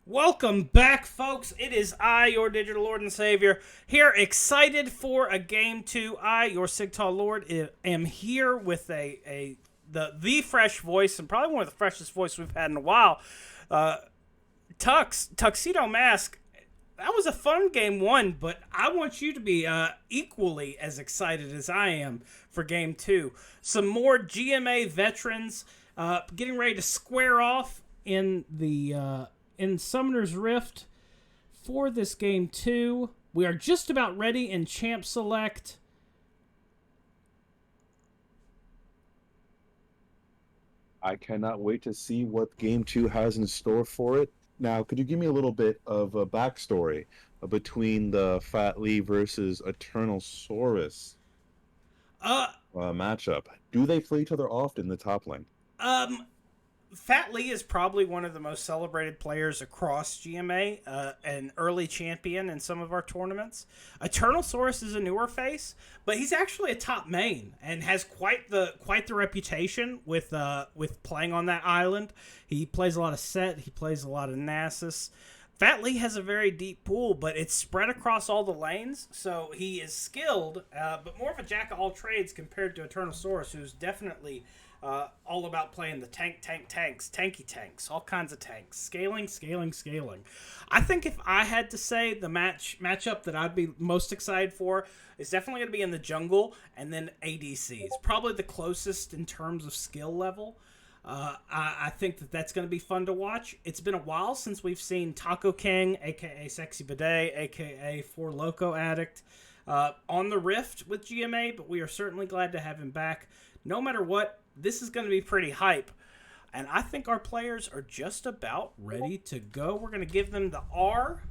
Welcome back, folks. It is I, your digital lord and savior, here excited for a game two. I, your Sigtal Lord, am here with the fresh voice and probably one of the freshest voice we've had in a while. Uh, Tuxedo Mask. That was a fun game one, but I want you to be equally as excited as I am for game two. Some more GMA veterans getting ready to square off in Summoner's Rift for this game two. We are just about ready in Champ Select. I cannot wait to see what Game 2 has in store for it. Now, could you give me a little bit of a backstory between the Fat Lee versus Eternal Saurus Uh, matchup? Do they play each other often in the top lane? um, Fat Lee is probably one of the most celebrated players across GMA, an early champion in some of our tournaments. Eternal Source is a newer face, but he's actually a top main and has quite the reputation with playing on that island. He plays a lot of Set, he plays a lot of Nasus. Fat Lee has a very deep pool, but it's spread across all the lanes, so he is skilled, but more of a jack of all trades compared to Eternal Source, who's definitely all about playing the tanky tanks, all kinds of tanks, scaling. I think if I had to say the matchup that I'd be most excited for is definitely going to be in the jungle and then ADCs. Probably the closest in terms of skill level. I think that that's going to be fun to watch. It's been a while since we've seen Taco King, aka Sexy Bidet, aka Four Loco Addict, on the Rift with GMA, but we are certainly glad to have him back. No matter what, this is going to be pretty hype. And I think our players are just about ready to go. We're going to give them the R.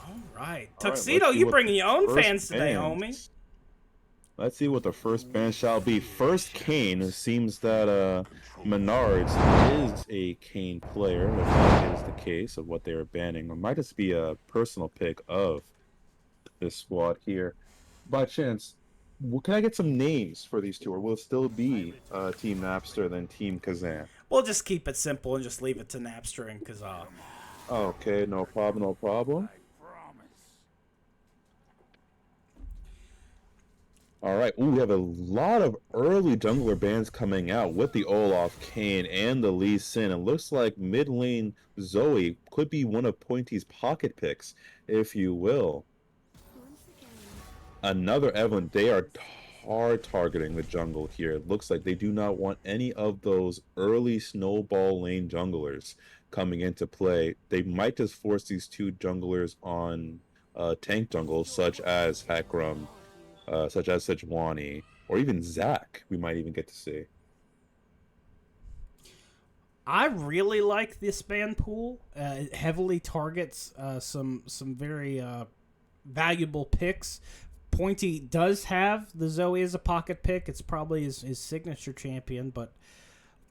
All right. All right, Tuxedo, let's see you what the bringing your own first fans today, homie. band. Let's see what the first band shall be. First, Kane. It seems that Menards is a Kane player. If that is the case of what they are banning, it might just be a personal pick of this squad here. By chance, can I get some names for these two, or will it still be Team Napster then Team Kazan? We'll just keep it simple and just leave it to Napster and Kazaa. Okay, no problem, no problem. All right, ooh, we have a lot of early jungler bans coming out with the Olaf, Kane, and the Lee Sin. It looks like mid lane Zoe could be one of Pointy's pocket picks, if you will. Another Evelynn, they are hard targeting the jungle here. It looks like they do not want any of those early snowball lane junglers coming into play. They might just force these two junglers on tank jungles, such as Hecarim, such as Sejuani, or even Zac, we might even get to see. I really like this band pool. It heavily targets some very valuable picks. Pointy does have the Zoe as a pocket pick. It's probably his signature champion, but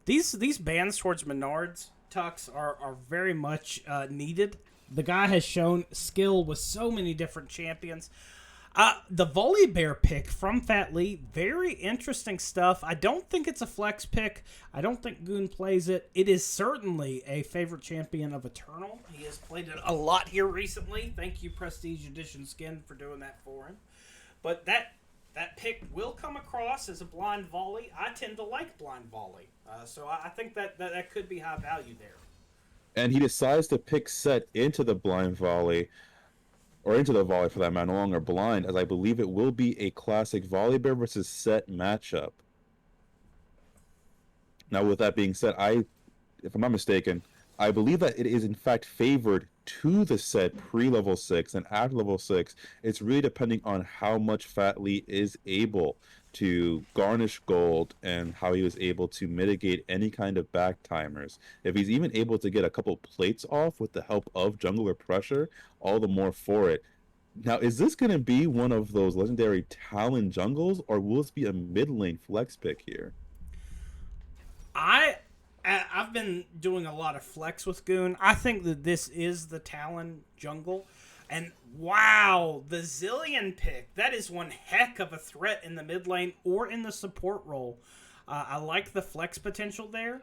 these bans towards Menards Tux are very much needed. The guy has shown skill with so many different champions. The Volibear pick from Fat Lee, very interesting stuff. I don't think it's a flex pick. I don't think Goon plays it. It is certainly a favorite champion of Eternal. He has played it a lot here recently. Thank you, Prestige Edition Skin, for doing that for him. But that pick will come across as a blind volley. I tend to like blind volley, so I think that could be high value there. And he decides to pick Set into the blind volley, or into the volley for that matter, no longer blind, as I believe it will be a classic Volibear versus Set matchup. Now, with that being said, if I'm not mistaken, I believe that it is in fact favored to the Set pre-level 6, and after level 6, it's really depending on how much Fat Lee is able to garnish gold and how he was able to mitigate any kind of back timers. If he's even able to get a couple plates off with the help of jungler pressure, all the more for it. Now, is this going to be one of those legendary Talon jungles, or will this be a mid lane flex pick here? I I've been doing a lot of flex with Goon. I think that this is the Talon jungle. And wow, the Zillion pick. That is one heck of a threat in the mid lane or in the support role. I like the flex potential there.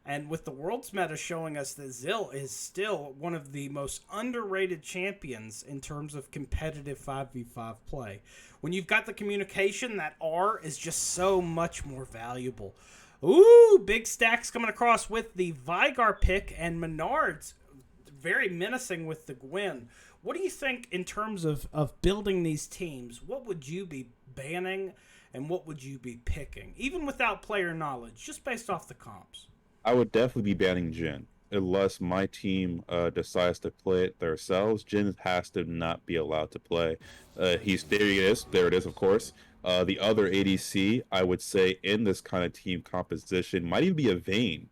And with the world's meta showing us that Zill is still one of the most underrated champions in terms of competitive 5v5 play. When you've got the communication, that R is just so much more valuable. Ooh, big stacks coming across with the Veigar pick, and Menard's very menacing with the Gwen. What do you think in terms of building these teams? What would you be banning and what would you be picking? Even without player knowledge, just based off the comps. I would definitely be banning Jhin. Unless my team decides to play it themselves, Jhin has to not be allowed to play. There it is, of course. The other ADC, I would say, in this kind of team composition, might even be a Vayne.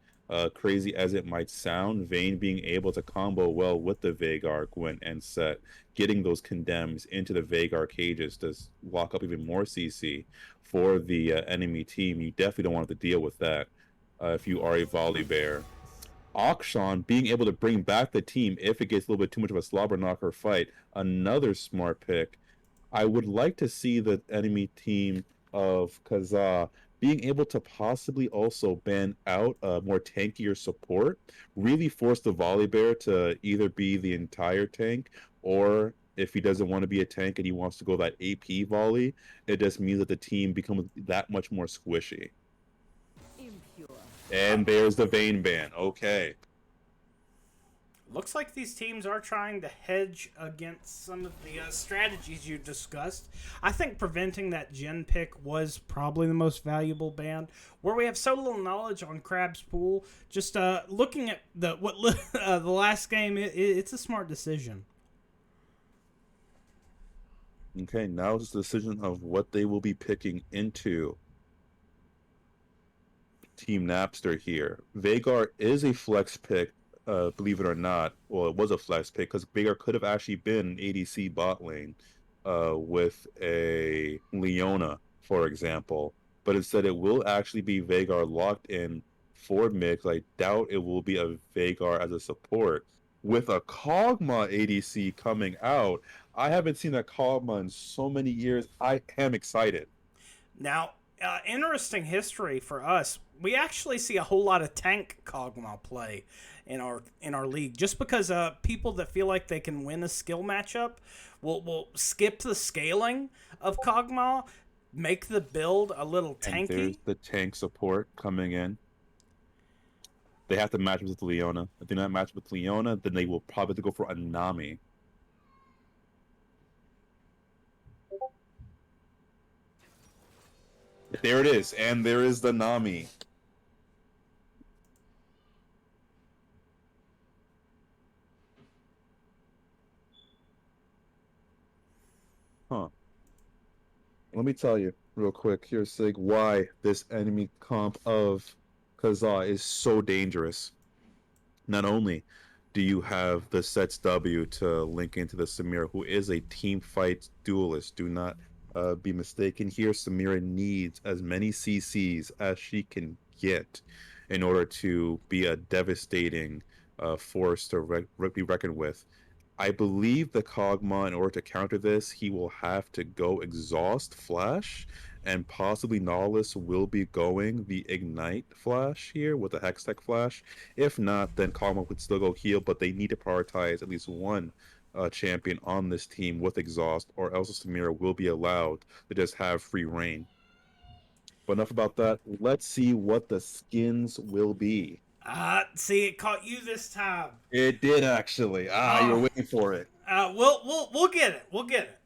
Crazy as it might sound, Vayne being able to combo well with the Veigar, Gwen, and Set, getting those condemns into the Veigar cages to lock up even more CC for the enemy team. You definitely don't want to deal with that if you are a Volibear. Akshan being able to bring back the team if it gets a little bit too much of a slobber knocker fight, another smart pick. I would like to see the enemy team of Kazaa being able to possibly also ban out more tankier support, really force the Volibear to either be the entire tank, or if he doesn't want to be a tank and he wants to go that AP volley, it just means that the team becomes that much more squishy. Impure. And there's the Vayne ban. Okay. Looks like these teams are trying to hedge against some of the strategies you discussed. I think preventing that Jhin pick was probably the most valuable ban. Where we have so little knowledge on Crab's pool, just looking at the last game, it's a smart decision. Okay, now it's the decision of what they will be picking into Team Napster here. Veigar is a flex pick, believe it or not. Well, it was a flex pick because Veigar could have actually been ADC bot lane with a Leona, for example. But instead, it will actually be Veigar locked in for mid. I doubt it will be a Veigar as a support. With a Kog'Maw ADC coming out, I haven't seen a Kog'Maw in so many years. I am excited. Now, interesting history for us. We actually see a whole lot of tank Kog'Maw play in our league, just because people that feel like they can win a skill matchup will skip the scaling of Kog'Maw, make the build a little tanky. And there's the tank support coming in. They have to match with Leona. If they not match with Leona, then they will probably have to go for a Nami. There it is, and there is the Nami. Huh. Let me tell you real quick here, Sig, why this enemy comp of Kazaa is so dangerous. Not only do you have the Sets W to link into the Samira, who is a team fight duelist. Do not be mistaken here. Samira needs as many CCs as she can get in order to be a devastating force to be reckoned with. I believe the Kog'Maw, in order to counter this, he will have to go Exhaust Flash, and possibly Nautilus will be going the Ignite Flash here with the Hextech Flash. If not, then Kog'Maw would still go heal, but they need to prioritize at least one champion on this team with Exhaust, or else Samira will be allowed to just have free reign. But enough about that. Let's see what the skins will be. See, it caught you this time. It did actually. You were waiting for it. We'll get it. We'll get it.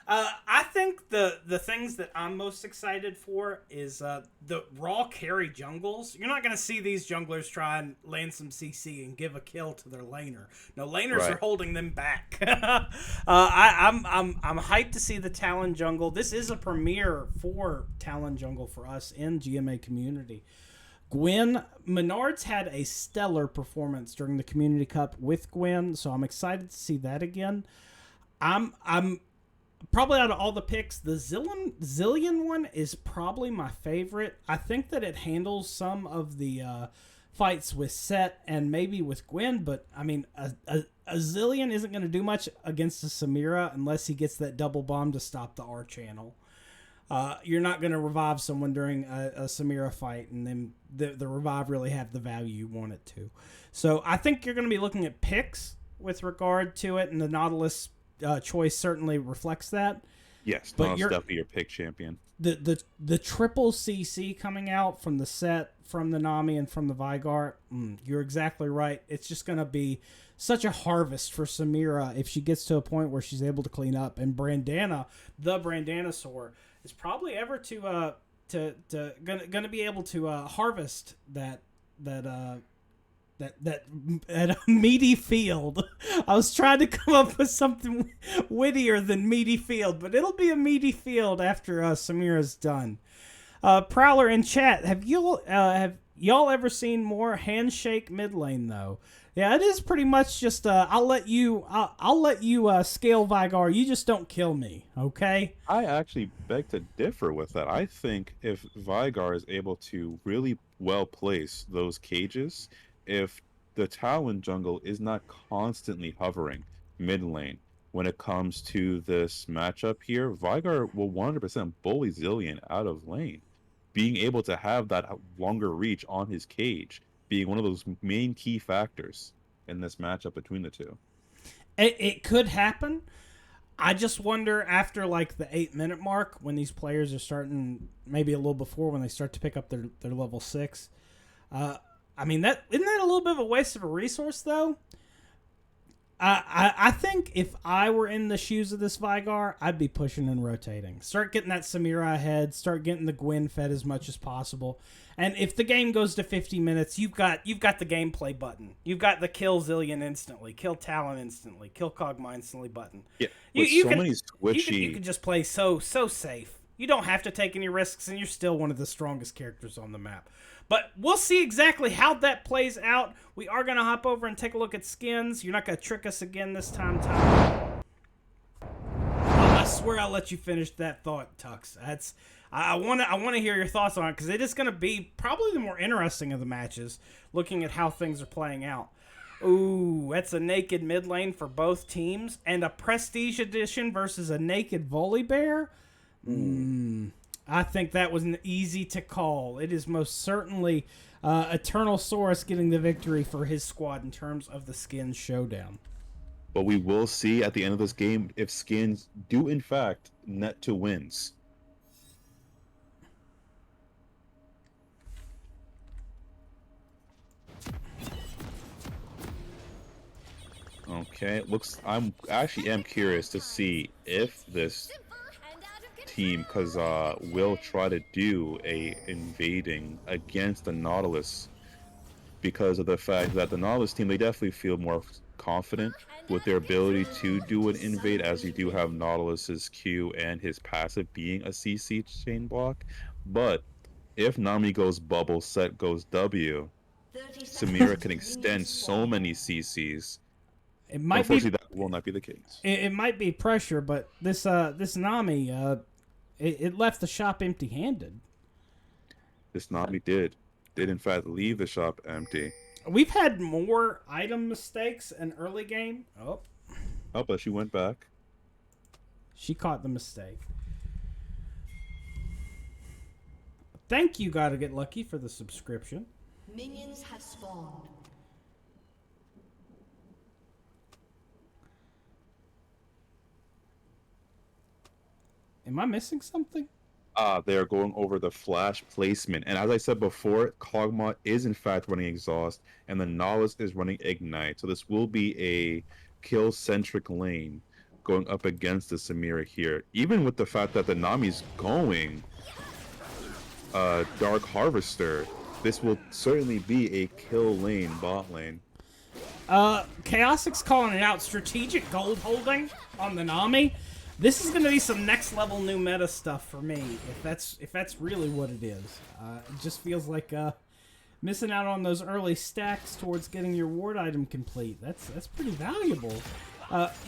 I think the things that I'm most excited for is the raw carry jungles. You're not going to see these junglers try and land some CC and give a kill to their laner. No, laners are holding them back. I'm hyped to see the Talon jungle. This is a premiere for Talon jungle for us in GMA community. Gwen, Menards had a stellar performance during the Community Cup with Gwen, so I'm excited to see that again. I'm probably out of all the picks, the Zilean one is probably my favorite. I think that it handles some of the fights with Set and maybe with Gwen, but I mean, a Zilean isn't going to do much against a Samira unless he gets that double bomb to stop the R channel. You're not going to revive someone during a Samira fight, and then the revive really have the value you want it to. So I think you're going to be looking at picks with regard to it, and the Nautilus choice certainly reflects that. Yes, But Nautilus you're- definitely your pick champion. The triple CC coming out from the set, from the Nami, and from the Vygar, you're exactly right. It's just going to be such a harvest for Samira if she gets to a point where she's able to clean up. And Brandana, the Brandanosaur, is probably ever gonna be able to harvest that meaty field. I was trying to come up with something wittier than meaty field, but it'll be a meaty field after Samira's done. Prowler in chat, have y'all ever seen more handshake mid lane though? Yeah, it is pretty much just I'll let you scale Vygar. You just don't kill me, okay? I actually beg to differ with that. I think if Vygar is able to really well place those cages, if the Talon jungle is not constantly hovering mid lane when it comes to this matchup here, Vygar will 100% bully Zillion out of lane. Being able to have that longer reach on his cage being one of those main key factors in this matchup between the two. It could happen. I just wonder after like the 8-minute mark when these players are starting, maybe a little before when they start to pick up their level 6. I mean, isn't that a little bit of a waste of a resource though? I think if I were in the shoes of this Vygar, I'd be pushing and rotating. Start getting that Samira ahead. Start getting the Gwen fed as much as possible. And if the game goes to 50 minutes, you've got the gameplay button. You've got the kill Zillion instantly, kill Talon instantly, kill Kog'Maw instantly button. Yeah, You many squishy. You can just play so safe. You don't have to take any risks, and you're still one of the strongest characters on the map. But we'll see exactly how that plays out. We are going to hop over and take a look at skins. You're not going to trick us again this time, Tyler. I swear I'll let you finish that thought, Tux. I want to hear your thoughts on it, because it is going to be probably the more interesting of the matches, looking at how things are playing out. Ooh, that's a naked mid lane for both teams, and a Prestige Edition versus a naked Volibear. I think that was an easy to call. It is most certainly Eternal Saurus getting the victory for his squad in terms of the skins showdown. But we will see at the end of this game if skins do in fact net to wins. Okay, I'm actually curious to see if this team, because will try to do a invading against the Nautilus, because of the fact that the Nautilus team, they definitely feel more confident with their ability to do an invade, as you do have Nautilus's Q and his passive being a CC chain block. But if Nami goes bubble, Set goes W, Samira can extend so many CCs. It might Unfortunately, that will not be the case. It might be pressure, but this Nami, it left the shop empty-handed. This Nami did in fact leave the shop empty. We've had more item mistakes in early game. Oh, but she went back. She caught the mistake. Thank you, Gotta Get Lucky, for the subscription. Minions have spawned. Am I missing something? They're going over the flash placement. And as I said before, Kog'Maw is in fact running Exhaust, and the Nautilus is running Ignite. So this will be a kill-centric lane going up against the Samira here. Even with the fact that the Nami's going Dark Harvester, this will certainly be a kill lane, bot lane. Chaosic's calling it out. Strategic gold holding on the Nami. This is going to be some next level new meta stuff for me, if that's really what it is. It just feels like missing out on those early stacks towards getting your ward item complete. That's pretty valuable.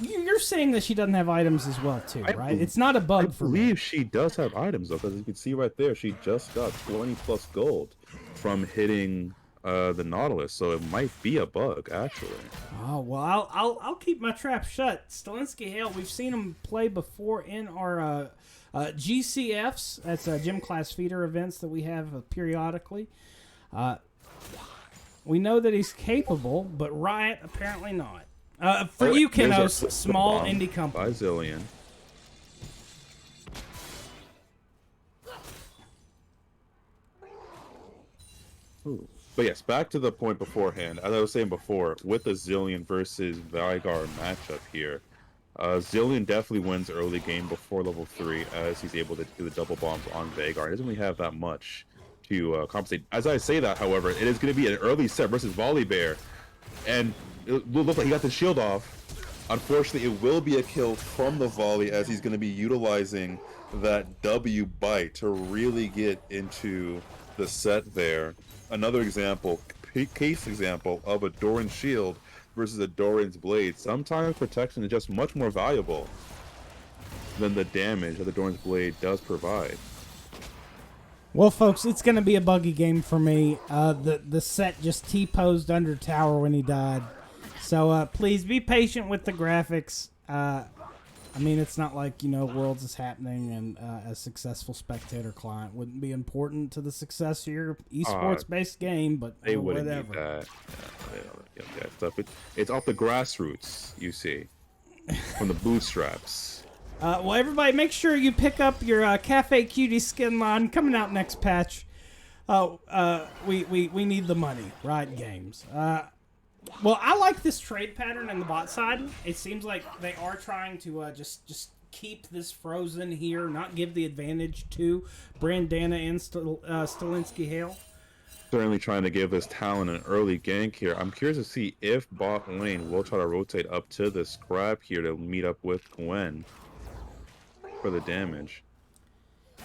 You're saying that she doesn't have items as well too, right? It's not a bug for me. I believe she does have items though, because you can see right there, she just got 20 plus gold from hitting the Nautilus, so it might be a bug actually. Oh well, I'll keep my trap shut. Stalinsky Hale, we've seen him play before in our GCFs. That's gym class feeder events that we have periodically. We know that he's capable, but Riot apparently not. For you, Kenos, small indie company. By Zilean. Ooh. But yes, back to the point beforehand. As I was saying before, with the Zilean versus Veigar matchup here, Zilean definitely wins early game before level 3 as he's able to do the double bombs on Veigar. He doesn't really have that much to compensate. As I say that, however, it is going to be an early set versus Volibear, and it will look like he got the shield off. Unfortunately, it will be a kill from the volley as he's going to be utilizing that W bite to really get into the set there. Another example, case example of a Doran's shield versus a Doran's blade. Sometimes protection is just much more valuable than the damage that the Doran's blade does provide. Well, folks, it's going to be a buggy game for me. The set just T-posed under tower when he died. So please be patient with the graphics. I mean, it's not like, Worlds is happening and a successful spectator client wouldn't be important to the success of your esports-based game, but they whatever. Wouldn't need that. Yeah, they don't get that stuff. It's off the grassroots, you see, from the bootstraps. Well, everybody, make sure you pick up your Cafe Cutie skin line coming out next patch. We need the money, right? Games. Well, I like this trade pattern in the bot side. It seems like they are trying to just keep this frozen here, not give the advantage to Brandana and Stalinsky Hale. Certainly trying to give this Talon an early gank here. I'm curious to see if bot lane will try to rotate up to the scrap here to meet up with Gwen for the damage.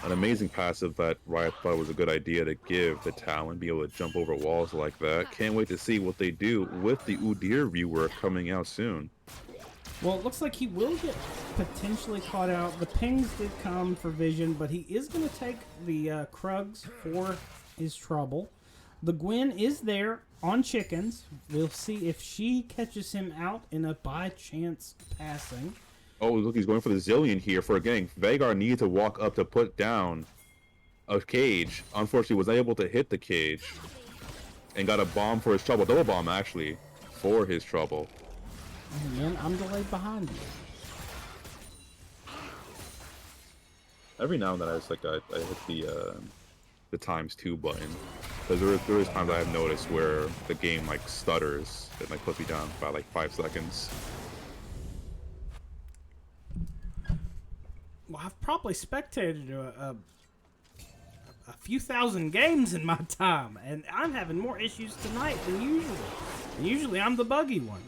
An amazing passive that Riot thought was a good idea to give the Talon, be able to jump over walls like that. Can't wait to see what they do with the Udyr rework coming out soon. Well, it looks like he will get potentially caught out. The pings did come for Vision, but he is going to take the Krugs for his trouble. The Gwen is there on chickens. We'll see if she catches him out in a by chance passing. Oh, look, he's going for the Zilean here for a gank. Veigar needed to walk up to put down a cage. Unfortunately, was unable to hit the cage. And got a bomb for his trouble. Double bomb, actually, for his trouble. And then I'm delayed behind you. Every now and then I hit the ×2 button. Because there is times I have noticed where the game, stutters. It might put me down by, 5 seconds. Well, I've probably spectated a few thousand games in my time, and I'm having more issues tonight than usual. And usually I'm the buggy one.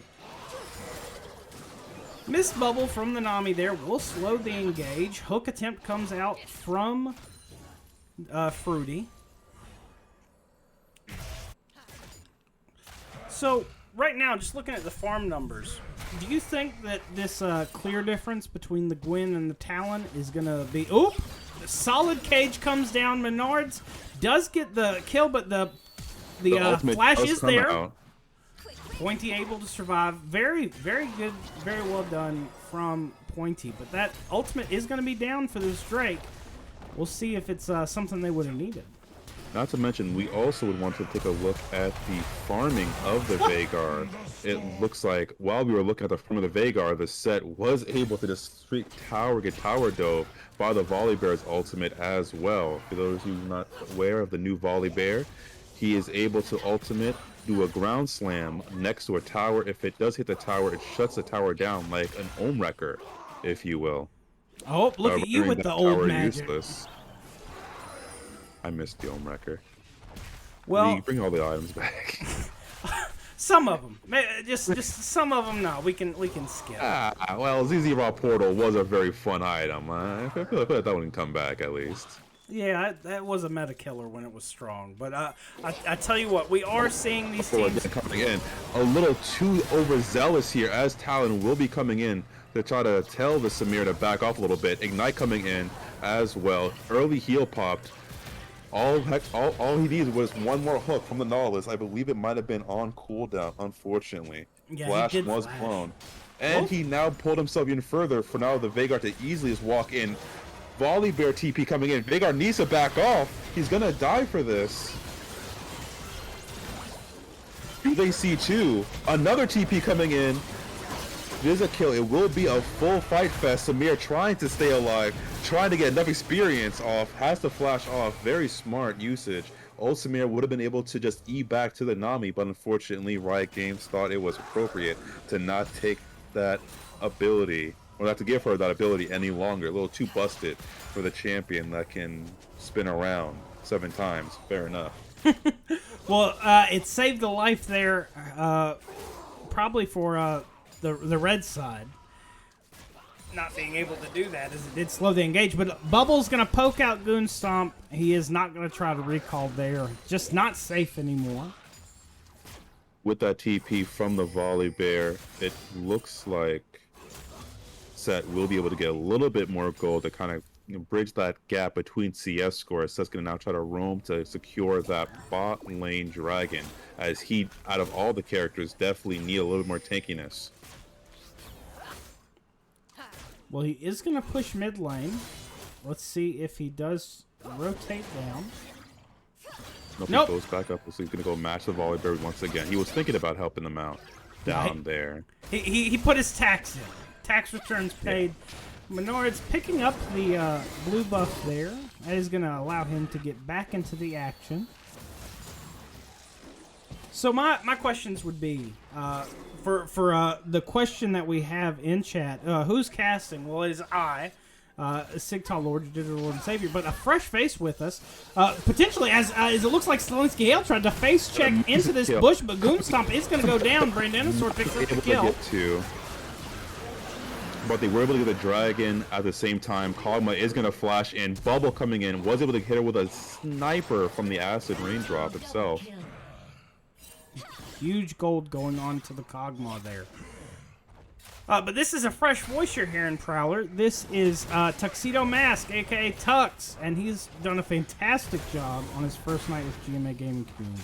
Mist Bubble from the Nami there will slow the engage. Hook attempt comes out from Fruity. So, right now, just looking at the farm numbers, do you think that this clear difference between the Gwen and the Talon is going to be... Oop! The solid cage comes down. Menards does get the kill, but the flash is there. Out. Pointy able to survive. Very, very good. Very well done from Pointy. But that ultimate is going to be down for this Drake. We'll see if it's something they would have needed. Not to mention, we also would want to take a look at the farming of the Veigar. It looks like while we were looking at the farm of the Veigar, the set was able to just get tower dove by the Volibear's ultimate as well. For those who are not aware of the new Volibear, he is able to ultimate, do a ground slam next to a tower. If it does hit the tower, it shuts the tower down like an Ohm Wrecker, if you will. Oh, look at you with the old magic. Useless. I missed the Ohm Wrecker. Well, bring all the items back. some of them, just some of them. No, we can skip. Well, ZZ Raw Portal was a very fun item. I feel like that one can come back at least. Yeah, that was a meta killer when it was strong. But I tell you what, we are seeing these teams coming in a little too overzealous here, as Talon will be coming in to try to tell the Samir to back off a little bit. Ignite coming in as well. Early heal popped All he needed was one more hook from the Nautilus. I believe it might have been on cooldown, unfortunately. Yeah, Flash he did was flash. blown. And he now pulled himself even further for now the Veigar to easily just walk in. Volley Bear TP coming in. Veigar needs to back off. He's gonna die for this. Do they see two? Another TP coming in. There's a kill. It will be a full fight fest. Samir trying to stay alive, trying to get enough experience off, has to flash off. Very smart usage. Old Samir would have been able to just E back to the Nami, but unfortunately Riot Games thought it was appropriate to not take that ability, or not to give her that ability any longer. A little too busted for the champion that can spin around 7 times. Fair enough. Well, it saved a life there, probably for the red side. Not being able to do that as it did slow the engage, but Bubble's going to poke out Goon Stomp. He is not going to try to recall there. Just not safe anymore. With that TP from the Volley Bear, it looks like Set will be able to get a little bit more gold to kind of bridge that gap between CS scores. Set's going to now try to roam to secure that bot lane dragon, as he, out of all the characters, definitely need a little more tankiness. Well, he is going to push mid lane. Let's see if he does rotate down. Nope. He goes back up, so he's going to go match the Volley Bear once again. He was thinking about helping them out down there. He put his tax in. Tax returns paid. Menard's picking up the blue buff there. That is going to allow him to get back into the action. So my questions would be, for the question that we have in chat, who's casting? Well, it is I, Sigtal Lord, Digital Lord and Savior, but a fresh face with us. Potentially, as it looks like Zelensky Hale tried to face check into this bush, but Goon Stomp is going to go down. Brandanosaur picks up the kill. But they were able to get the dragon at the same time. Kog'Maw is going to flash in. Bubble coming in. Was able to hit her with a sniper from the acid raindrop itself. Huge gold going on to the Kog'Maw there. But this is a fresh voice you're hearing, Prowler. This is Tuxedo Mask, a.k.a. Tux, and he's done a fantastic job on his first night with GMA Gaming Community.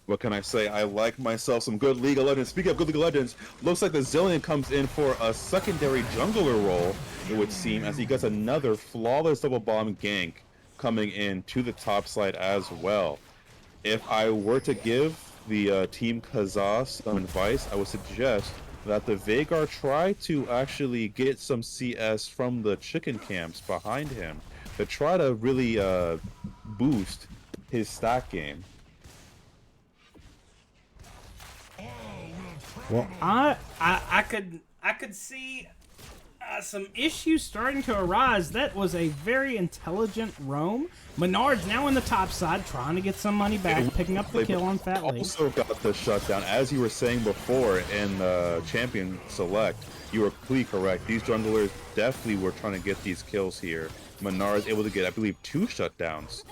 What can I say? I like myself some good League of Legends. Speaking of good League of Legends, looks like the Zilean comes in for a secondary jungler role, it would seem, as he gets another flawless double bomb gank coming in to the top side as well. If I were to give the Team Kazaa some advice, I would suggest that the Veigar try to actually get some CS from the chicken camps behind him to try to really boost his stack game. Well, I could see some issues starting to arise. That was a very intelligent roam. Menard's now in the top side, trying to get some money back, picking up the kill on Fat Lee. Also got the shutdown, as you were saying before in Champion Select. You were completely correct. These junglers definitely were trying to get these kills here. Menard's able to get, I believe, 2 shutdowns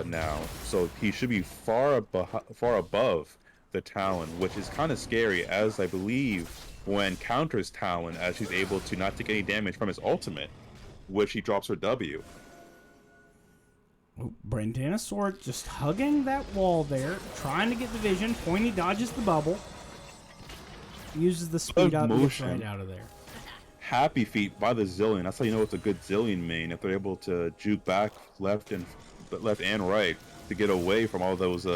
now, so he should be far above the Talon, which is kind of scary, as I believe when counters Talon, as she's able to not take any damage from his ultimate, which he drops her W. Brandanosaur just hugging that wall there, trying to get the vision. Pointy dodges the bubble, uses the speed up, gets right out of there. Happy feet by the Zilean. That's how you know it's a good Zilean main, if they're able to juke back left and right to get away from all those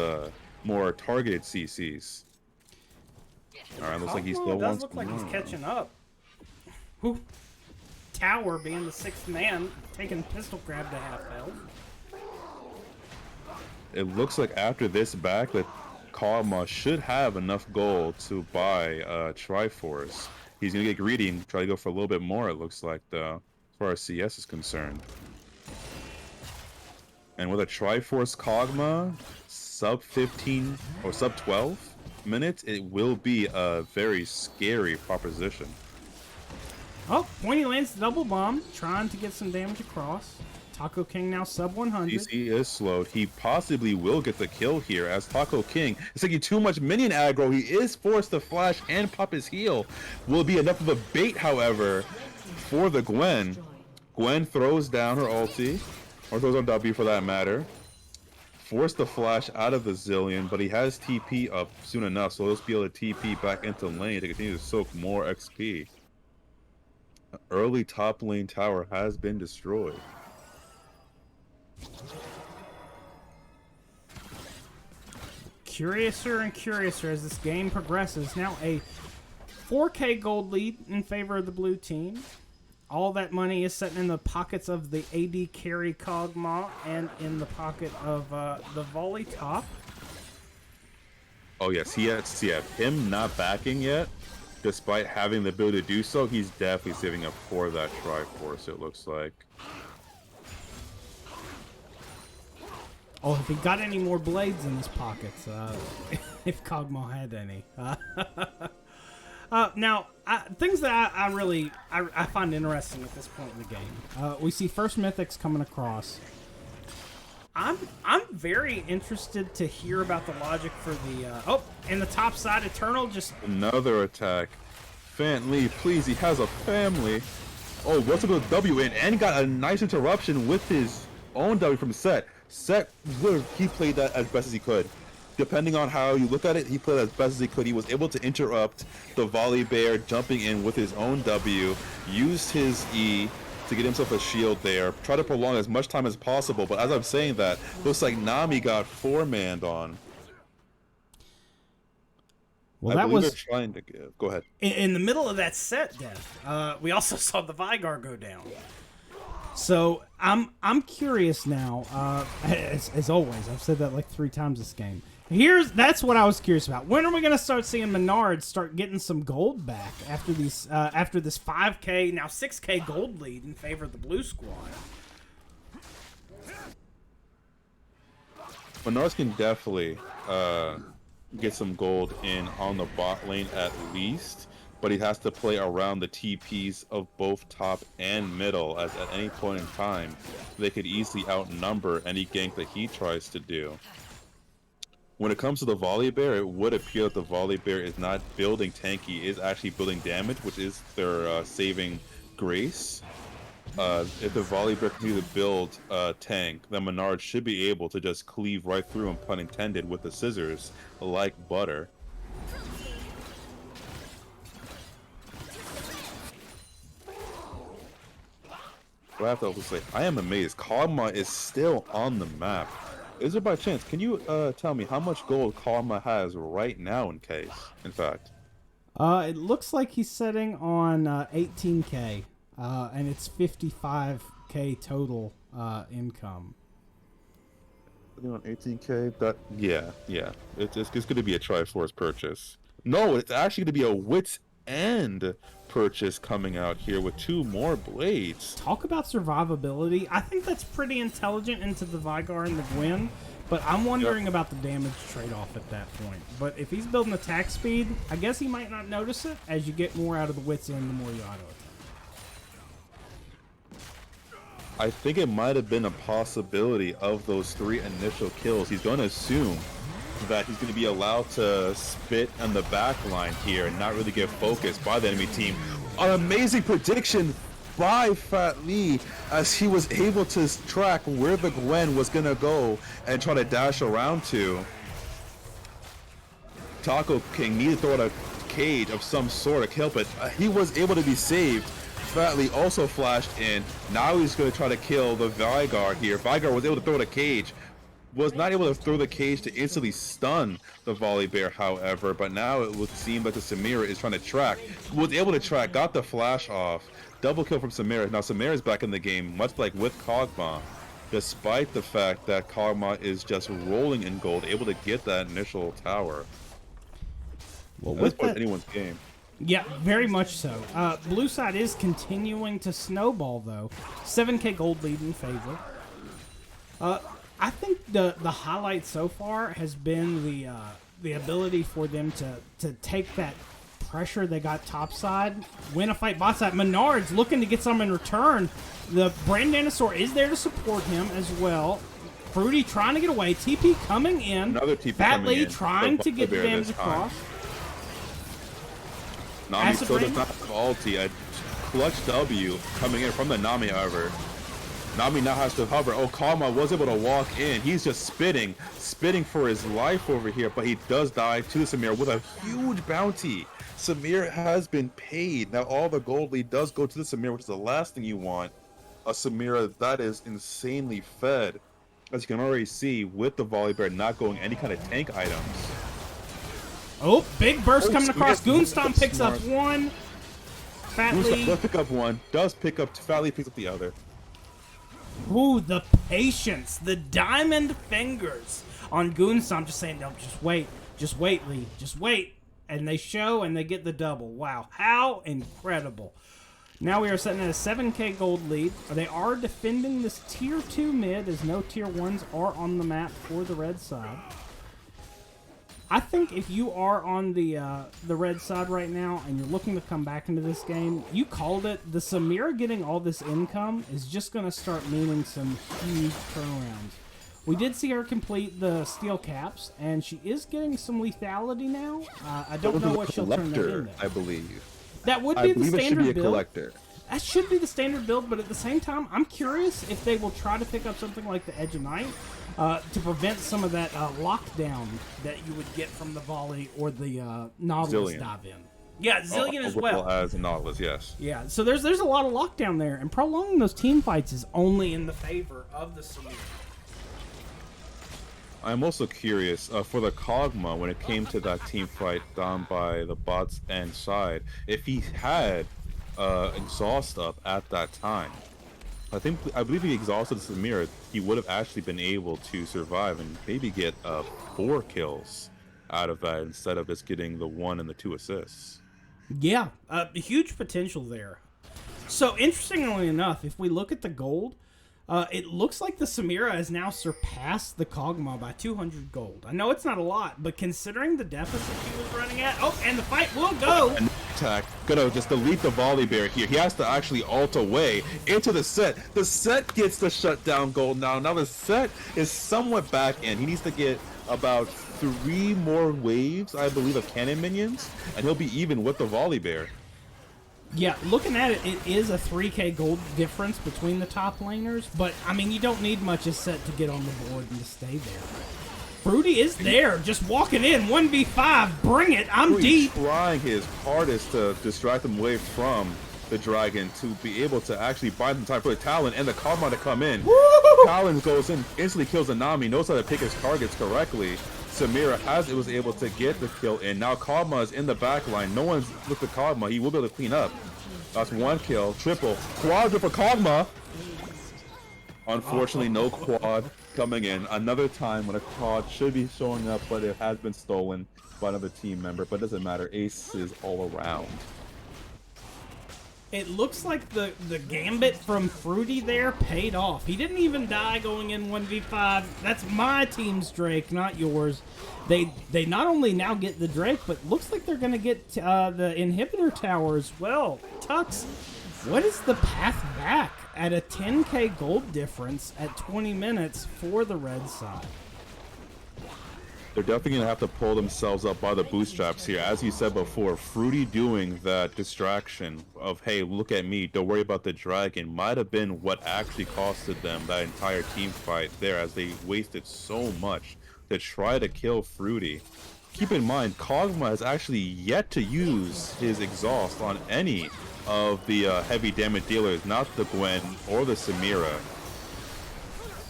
more targeted CCs. Alright, looks like he still wants look like he's catching up. Whew. Tower being the 6th man, taking pistol grab to half health. It looks like after this back that Kog'Maw should have enough gold to buy Triforce. He's gonna get greedy and try to go for a little bit more, it looks like, though, as far as CS is concerned. And with a Triforce Kog'Maw, sub 15 or sub 12 minutes, it will be a very scary proposition. Oh, Pointy lands the double bomb, trying to get some damage across. Taco King now sub 100. DC is slowed. He possibly will get the kill here, as Taco King is taking too much minion aggro. He is forced to flash and pop his heal. Will be enough of a bait, however, for the Gwen. Gwen throws down her ulti, or throws on W for that matter. Force the flash out of the Zillion, but he has TP up soon enough, so he'll be able to TP back into lane to continue to soak more XP. An early top lane tower has been destroyed. Curiouser and curiouser as this game progresses. Now a 4K gold lead in favor of the blue team. All that money is sitting in the pockets of the AD carry Kog'Maw and in the pocket of the volley top. Oh yes, him not backing yet, despite having the ability to do so, he's definitely saving up for that Triforce, it looks like. Oh, if he got any more blades in his pockets, if Kog'Maw had any. Now, things that I really find interesting at this point in the game. We see first mythics coming across. I'm very interested to hear about the logic for the in the top side, Eternal just Another attack. Fan Lee, please, he has a family. Oh, what's up with W in and got a nice interruption with his own W from Set. Set, he played that as best as he could. Depending on how you look at it, he played as best as he could. He was able to interrupt the Volley Bear jumping in with his own W, used his E to get himself a shield there, try to prolong as much time as possible, but as I'm saying that, looks like Nami got 4-manned on. well, I that believe was they're trying to give. Go ahead. in the middle of that set, Death. We also saw the Vygar go down. So I'm curious now. As always, I've said that like 3 times this game. That's what I was curious about. When are we gonna start seeing Menard start getting some gold back after these after this 5K now 6K gold lead in favor of the blue squad? Menards can definitely get some gold in on the bot lane at least, but he has to play around the TPs of both top and middle, as at any point in time, they could easily outnumber any gank that he tries to do. When it comes to the Volley Bear, it would appear that the Volley Bear is not building tanky, is actually building damage, which is their saving grace. If the Volley Bear continue to build tank, then Menard should be able to just cleave right through him, pun intended, with the scissors, like butter. But I have to also say, I am amazed. Kog'Maw is still on the map. Is it by chance? Can you tell me how much gold Kog'Maw has right now in case? In fact, It looks like he's sitting on 18K, and it's 55K total income. on 18K. That yeah. It's going to be a Triforce purchase. No, it's actually going to be a Wits End purchase coming out here with 2 more blades. Talk about survivability. I think that's pretty intelligent into the Vygar and the Gwen, but I'm wondering about the damage trade-off at that point. But if he's building attack speed, I guess he might not notice it. As you get more out of the Wits End, the more you auto-attack. I think it might have been a possibility of those 3 initial kills. He's going to assume that he's going to be allowed to spit on the back line here and not really get focused by the enemy team. An amazing prediction by Fat Lee as he was able to track where the Gwen was going to go and try to dash around to. Taco King needed to throw out a cage of some sort to kill, but he was able to be saved. Fat Lee also flashed in. Now he's going to try to kill the Vygar here. Vygar was able to throw out a cage. Was not able to throw the cage to instantly stun the Volley Bear, however, but now it would seem that the Samira is trying to track. Was able to track, got the flash off. Double kill from Samira. Now Samira's back in the game, much like with Kog'Maw, despite the fact that Kog'Maw is just rolling in gold, able to get that initial tower. Well, That's part of anyone's game. Yeah, very much so. Blue side is continuing to snowball, though. 7K gold lead in favor. I think the highlight so far has been the ability for them to take that pressure they got topside, win a fight bot side. Menard's looking to get some in return. The Brand Dinosaur is there to support him as well. Fruity trying to get away. TP coming in. Another TP Fat coming Lee in. trying The to get the Bugbear damage this time. across. Nami Acid still Rain? does not have ulti. clutch W coming in from the Nami, however. Nami now has to hover. Oh, Kog'Maw was able to walk in. He's just spitting for his life over here, but he does die to the Samira with a huge bounty. Samira has been paid. Now all the gold lead does go to the Samira, which is the last thing you want. A Samira that is insanely fed. As you can already see, with the Volibear not going any kind of tank items. Oh, big burst coming across. Yes, Goonstomp picks up smart. one. Fat Goonstomp Lee. does pick up one, Fat Lee picks up the other. Ooh, the patience, the diamond fingers on Goonstomp, just saying, no, just wait, Lee, just wait. And they show and they get the double. Wow, how incredible. Now we are sitting at a 7k gold lead. They are defending this tier 2 mid as no tier 1s are on the map for the red side. I think if you are on the red side right now and you're looking to come back into this game, you called it. The Samira getting all this income is just going to start meaning some huge turnarounds. We did see her complete the steel caps, and she is getting some lethality now. I don't know what she'll turn that into. I believe. That would I be the believe it should standard be a build. collector. That should be the standard build, but at the same time, I'm curious if they will try to pick up something like the Edge of Night to prevent some of that lockdown that you would get from the volley or the Nautilus Zillion. dive in. Yeah, Zillion as well. As a Nautilus, yes. Yeah, so there's a lot of lockdown there, and prolonging those team fights is only in the favor of the Samira. I'm also curious for the Kog'Maw when it came to that team fight down by the bot's end side. If he had exhaust up at that time, I believe he exhausted Samira, he would have actually been able to survive and maybe get 4 kills out of that instead of just getting the 1 and the 2 assists. Yeah, huge potential there. So interestingly enough, if we look at the gold, it looks like the Samira has now surpassed the Kog'Maw by 200 gold. I know it's not a lot, but considering the deficit he was running at... Oh, and the fight will go! An attack, gonna just delete the Volibear here. He has to actually ult away into the set. The set gets the shutdown gold now. Now the set is somewhat back in. He needs to get about 3 more waves, I believe, of cannon minions, and he'll be even with the Volibear. Yeah, looking at it, it is a 3k gold difference between the top laners, but, I mean, you don't need much as set to get on the board and to stay there. Fruity is there, just walking in, 1v5, bring it, I'm Fruity's deep. trying his hardest to distract him away from the dragon to be able to actually buy them time for the Talon and the Kog'Maw to come in. Woo! Talon goes in, instantly kills the Nami, knows how to pick his targets correctly. Samira was able to get the kill in. Now Kog'Maw is in the back line. No one's looked at Kog'Maw. He will be able to clean up. That's 1 kill. Triple. Quadra for Kog'Maw. Unfortunately, no quad coming in. Another time when a quad should be showing up, but it has been stolen by another team member. But it doesn't matter. Ace is all around. It looks like the gambit from Fruity there paid off. He didn't even die going in 1v5. That's my team's Drake, not yours. They not only now get the Drake, but looks like they're going to get the inhibitor tower as well. Tux, what is the path back at a 10k gold difference at 20 minutes for the red side? They're definitely going to have to pull themselves up by the bootstraps here. As you said before, Fruity doing that distraction of, hey, look at me, don't worry about the dragon, might have been what actually costed them that entire team fight there, as they wasted so much to try to kill Fruity. Keep in mind, Kog'Maw has actually yet to use his exhaust on any of the heavy damage dealers, not the Gwen or the Samira.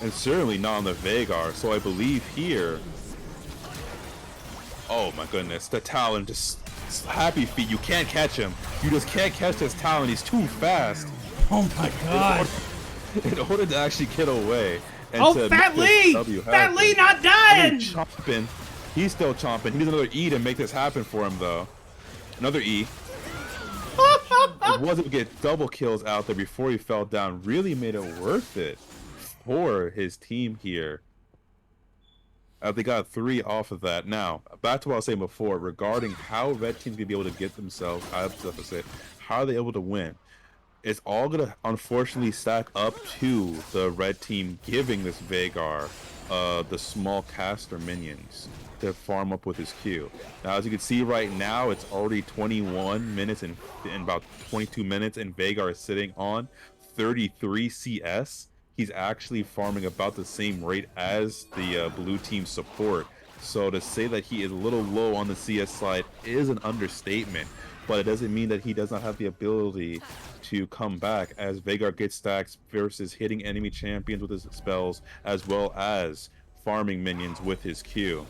And certainly not on the Veigar, so I believe here... Oh my goodness, the Talon just happy feet. You can't catch him. You just can't catch this Talon. He's too fast. Oh my god. In order to actually get away. And Oh, to Fat make this Lee! W Fat Lee happen. not dying! He's chomping. He's still chomping. He needs another E to make this happen for him, though. Another E. It wasn't to get double kills out there before he fell down. Really made it worth it for his team here. They got 3 off of that. Now, back to what I was saying before regarding how red teams can be able to get themselves out of the deficit. How are they able to win? It's all going to unfortunately stack up to the red team giving this Veigar the small caster minions to farm up with his Q. Now, as you can see right now, it's already 21 minutes and in about 22 minutes, and Veigar is sitting on 33 CS. He's actually farming about the same rate as the blue team support. So to say that he is a little low on the CS side is an understatement, but it doesn't mean that he does not have the ability to come back, as Veigar gets stacks versus hitting enemy champions with his spells, as well as farming minions with his Q.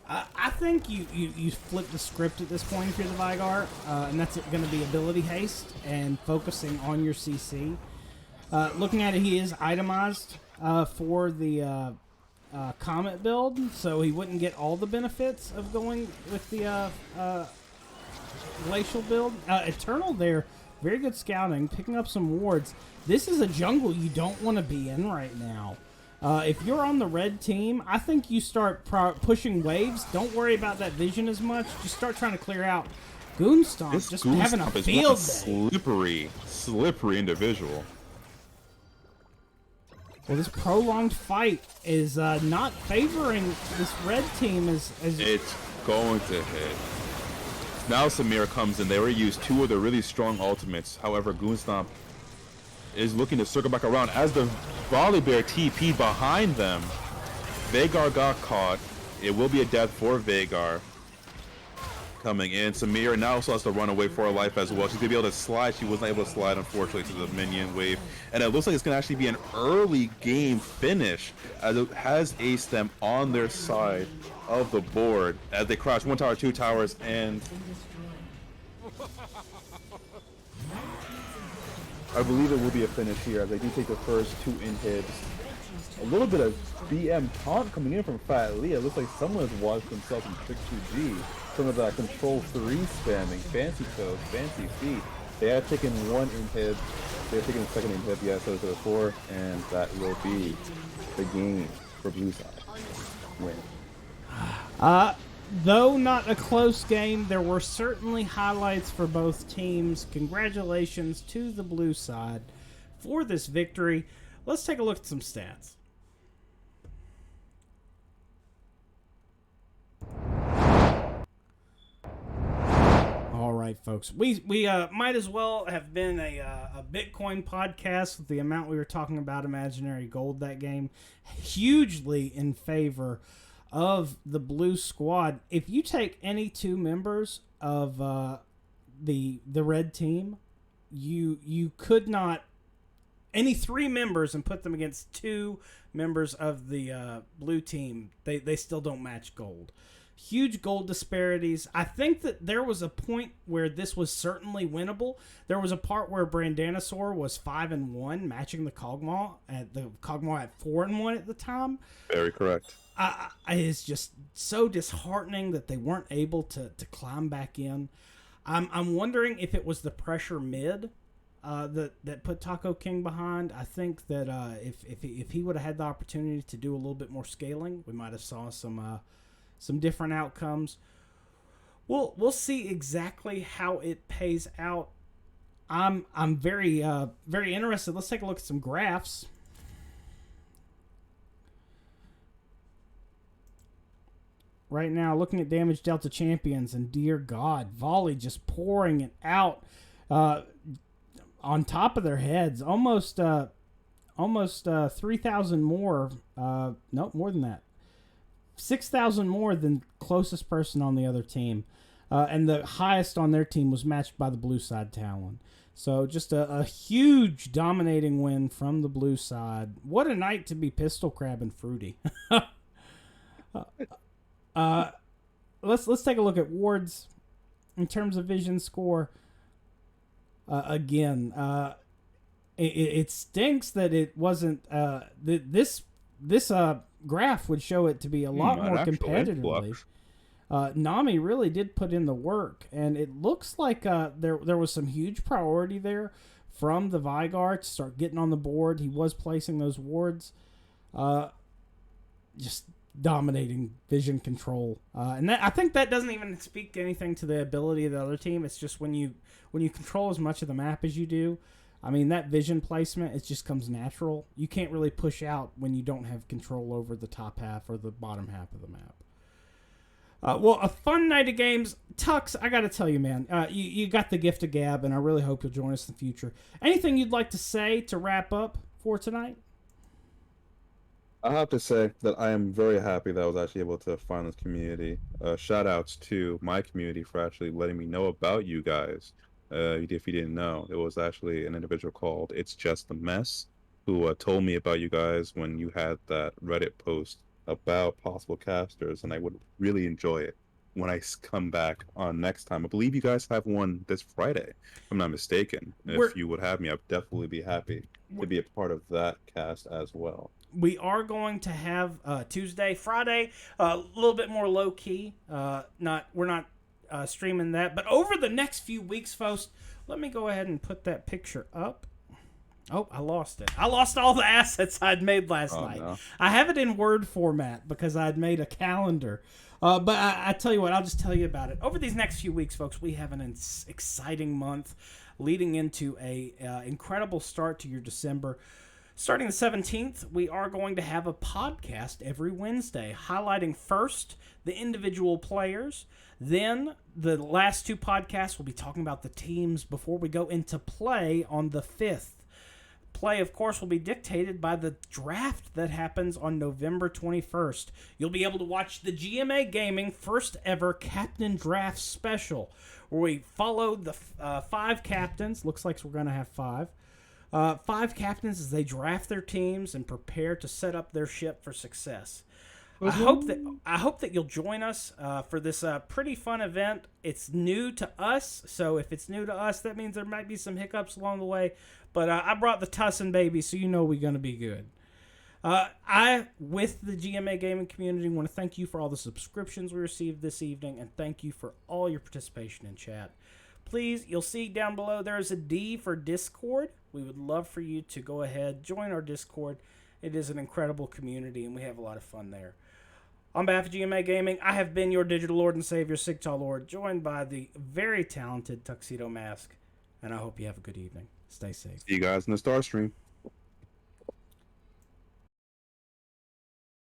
I think you flip the script at this point if you're the Veigar, and that's going to be ability haste and focusing on your CC. Looking at it, he is itemized for the Comet build, so he wouldn't get all the benefits of going with the Glacial build. Eternal there, very good scouting, picking up some wards. This is a jungle you don't want to be in right now. If you're on the red team, I think you start pushing waves. Don't worry about that vision as much. Just start trying to clear out. Goonstomp, just having a field day. Slippery individual. Well, this prolonged fight is not favoring this red team as It's going to hit. Now Samir comes in. They already used two of the really strong ultimates. However, Goonstomp is looking to circle back around as the Volibear TP behind them. Veigar got caught. It will be a death for Veigar. Coming in. Samir now also has to run away for her life as well. She's going to be able to slide. She wasn't able to slide, unfortunately, to the minion wave. And it looks like it's going to actually be an early game finish, as it has Ace them on their side of the board as they crash 1 tower, 2 towers, and I believe it will be a finish here as they do take the first 2 inhibs. A little bit of BM taunt coming in from Fat Lee. It looks like someone has watched themselves in Trick 2G. Some of that control 3 spamming. Fancy toes, fancy feet. They have taken 1 inhib. They're taking the second inhib, yes, so to the 4, and that will be the game for Blue Side. Win. Though not a close game, there were certainly highlights for both teams. Congratulations to the blue side for this victory. Let's take a look at some stats. All right, folks. We might as well have been a Bitcoin podcast with the amount we were talking about Imaginary Gold that game. Hugely in favor of the blue squad. If you take any 2 members of the red team, you could not any 3 members and put them against 2 members of the blue team. They still don't match gold. Huge gold disparities. I think that there was a point where this was certainly winnable. There was a part where Brandanosaur was 5-1, matching the Kog'Maw at 4-1 at the time. Very correct. It's just so disheartening that they weren't able to climb back in. I'm wondering if it was the pressure mid that put Taco King behind. I think that if he would have had the opportunity to do a little bit more scaling, we might have saw some different outcomes. We'll see exactly how it pays out. I'm very interested. Let's take a look at some graphs. Right now, looking at damage Delta champions, and dear God, Volley just pouring it out on top of their heads. Almost 3,000 more. Nope, more than that. 6,000 more than closest person on the other team. And the highest on their team was matched by the blue side Talon. So just a huge dominating win from the blue side. What a night to be pistol crabbing Fruity. Let's take a look at wards in terms of vision score. It stinks that it wasn't. This graph would show it to be a lot more competitively. Nami really did put in the work, and it looks like there was some huge priority there from the Veigar to start getting on the board. He was placing those wards, just dominating vision control, and I think that doesn't even speak anything to the ability of the other team. It's just when you control as much of the map as you do, I mean, that vision placement, it just comes natural. You can't really push out when you don't have control over the top half or the bottom half of the map. Well, a fun night of games. Tux, I got to tell you, man, you got the gift of gab, and I really hope you'll join us in the future. Anything you'd like to say to wrap up for tonight? I have to say that I am very happy that I was actually able to find this community. Shout outs to my community for actually letting me know about you guys. If you didn't know, it was actually an individual called It's Just a Mess who told me about you guys when you had that Reddit post about possible casters, and I would really enjoy it when I come back on next time. I believe you guys have one this Friday, if I'm not mistaken. If you would have me, I'd definitely be happy to be a part of that cast as well. We are going to have Tuesday, Friday, a little bit more low key. We're not streaming that, but over the next few weeks, folks, let me go ahead and put that picture up. Oh, I lost it. I lost all the assets I'd made last night. No. I have it in Word format because I'd made a calendar. But I tell you what, I'll just tell you about it. Over these next few weeks, folks, we have an exciting month leading into a incredible start to your December. Starting the 17th, we are going to have a podcast every Wednesday, highlighting first the individual players. Then the last two podcasts will be talking about the teams before we go into play on the 5th. Play, of course, will be dictated by the draft that happens on November 21st. You'll be able to watch the GMA Gaming first ever Captain Draft Special, where we follow the 5 captains. Looks like we're going to have 5. 5 captains as they draft their teams and prepare to set up their ship for success. I hope that you'll join us for this pretty fun event. It's new to us, so if it's new to us, that means there might be some hiccups along the way. But I brought the Tussin baby, so you know we're going to be good. I, with the GMA gaming community, want to thank you for all the subscriptions we received this evening, and thank you for all your participation in chat. Please, you'll see down below there is a D for Discord. We would love for you to go ahead, join our Discord. It is an incredible community, and we have a lot of fun there. On behalf of GMA Gaming, I have been your digital lord and savior, Sigtal Lord, joined by the very talented Tuxedo Mask, and I hope you have a good evening. Stay safe. See you guys in the Star Stream.